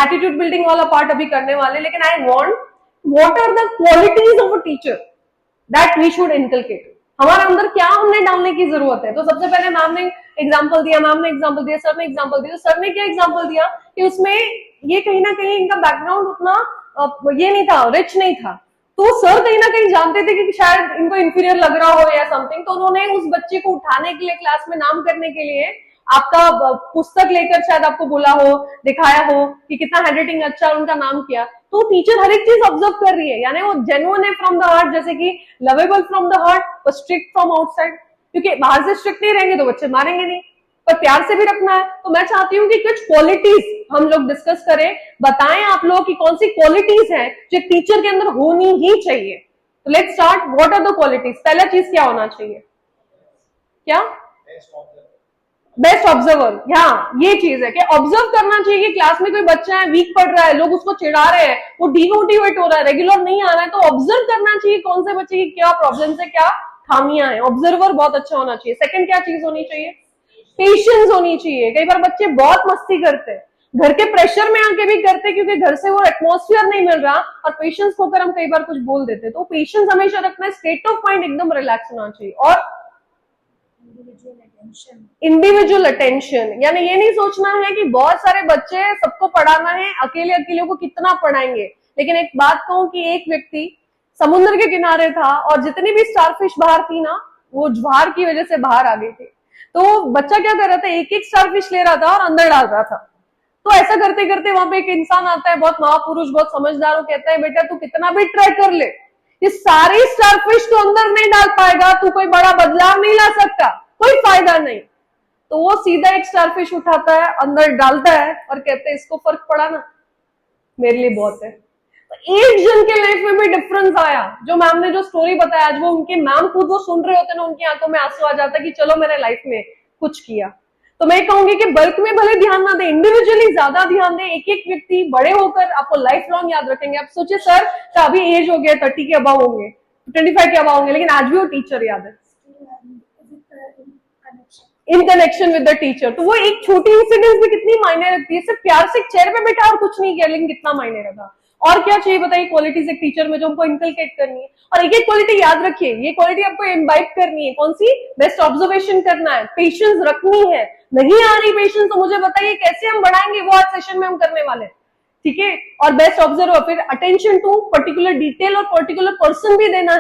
Attitude building वाला part अभी करने वाले, लेकिन I want what are the qualities of a teacher that we should inculcate. हमारे अंदर क्या हमने डालने की जरूरत है। तो सबसे पहले मैम ने एग्जाम्पल दिया, मैम ने एग्जाम्पल दिया, सर ने एग्जाम्पल दिया। सर ने क्या एग्जाम्पल दिया कि उसमें ये कहीं ना कहीं इनका बैकग्राउंड उतना ये नहीं था, रिच नहीं था, तो सर कहीं ना कहीं जानते थे कि शायद इनको इंफीरियर लग रहा हो या समथिंग, तो उन्होंने उस बच्चे को उठाने के लिए, क्लास में नाम करने के लिए आपका पुस्तक लेकर शायद आपको बोला हो, दिखाया हो कि कितना हैंडराइटिंग अच्छा, उनका नाम किया। तो टीचर हर एक चीज ऑब्जर्व कर रही है, यानी वो जेन्युइन है फ्रॉम द हार्ट, जैसे कि लवेबल फ्रॉम द हार्ट पर स्ट्रिक्ट फ्रॉम आउटसाइड, क्योंकि बाहर से स्ट्रिक्ट नहीं रहेंगे तो बच्चे मारेंगे नहीं, पर प्यार से भी रखना है। तो मैं चाहती हूँ कि कुछ क्वालिटीज हम लोग डिस्कस करें, बताएं आप लोग कि कौन सी क्वालिटीज हैं जो टीचर के अंदर होनी ही चाहिए। तो let's start, what are the qualities. पहला चीज क्या होना चाहिए, क्या? Best observer. हाँ, ये चीज है कि ऑब्जर्व करना चाहिए कि क्लास में कोई बच्चा है वीक पढ़ रहा है, लोग उसको चिढ़ा रहे हैं, वो डिमोटिवेट हो रहा है, रेगुलर नहीं आ रहा है, तो ऑब्जर्व करना चाहिए कौन से बच्चे की क्या प्रॉब्लम है, क्या खामियां हैं। ऑब्जर्वर बहुत अच्छा होना चाहिए। सेकंड क्या चीज होनी चाहिए, पेशेंस होनी चाहिए। कई बार बच्चे बहुत मस्ती करते हैं, घर के प्रेशर में आके भी करते, क्योंकि घर से वो एटमॉस्फेयर नहीं मिल रहा, और पेशेंस खोकर हम कई बार कुछ बोल देते। तो पेशेंस हमेशा रखना है, स्टेट ऑफ माइंड एकदम रिलैक्स होना चाहिए। और इंडिविजुअल अटेंशन, यानी ये नहीं सोचना है कि बहुत सारे बच्चे सबको पढ़ाना है, अकेले अकेले को कितना पढ़ाएंगे। लेकिन एक बात कहूं कि एक व्यक्ति समुद्र के किनारे था और जितनी भी स्टारफिश बाहर थी ना, वो ज्वार की वजह से बाहर आ गई थी। तो बच्चा क्या कर रहा था, एक एक स्टारफिश ले रहा था और अंदर डाल रहा था। तो ऐसा करते करते वहां पे एक इंसान आता है, बहुत महापुरुष, बहुत समझदार, वो कहता है बेटा तू कितना भी ट्राई कर ले, ये सारी स्टारफिश तो अंदर नहीं डाल पाएगा, तू कोई बड़ा बदलाव नहीं ला सकता, कोई फायदा नहीं। तो वो सीधा एक स्टारफिश उठाता है, अंदर डालता है और कहते हैं इसको फर्क पड़ा ना, मेरे लिए बहुत है। तो एक जन के लाइफ में भी डिफरेंस आया। जो मैम ने जो स्टोरी बताया, आज वो उनके मैम खुद वो सुन रहे होते ना, उनकी आंखों में आंसू आ जाता है कि चलो मैंने लाइफ में कुछ किया। तो मैं कहूंगी कि बल्क में भले ध्यान ना दे, इंडिविजुअली ज्यादा ध्यान दे। एक एक व्यक्ति बड़े होकर आपको लाइफ लॉन्ग याद रखेंगे। आप सोचिए सर का अभी एज हो गया 30 के अबाव होंगे, 25 के अबाव होंगे, लेकिन आज भी वो टीचर याद है, in connection with the teacher. तो वो एक छोटी इंसिडेंस भी कितनी मायने रखती है। सिर्फ प्यार से चेयर पे बैठा और कुछ नहीं किया, लेकिन कितना मायने रखा। और क्या चाहिए बताइए क्वालिटीज एक टीचर में जो हमको इनकलकेट करनी है। और एक एक क्वालिटी याद रखिए, ये क्वालिटी आपको इम्बाइब करनी है। कौन सी? बेस्ट ऑब्जर्वेशन करना है, पेशेंस रखनी है। नहीं आ रही पेशेंस तो मुझे बताइए कैसे हम बढ़ाएंगे, वो आज सेशन में हम करने वाले, ठीक है। और बेस्ट ऑब्जर्वर, फिर अटेंशन टू पर्टिकुलर डिटेल और पर्टिकुलर पर्सन भी देना है।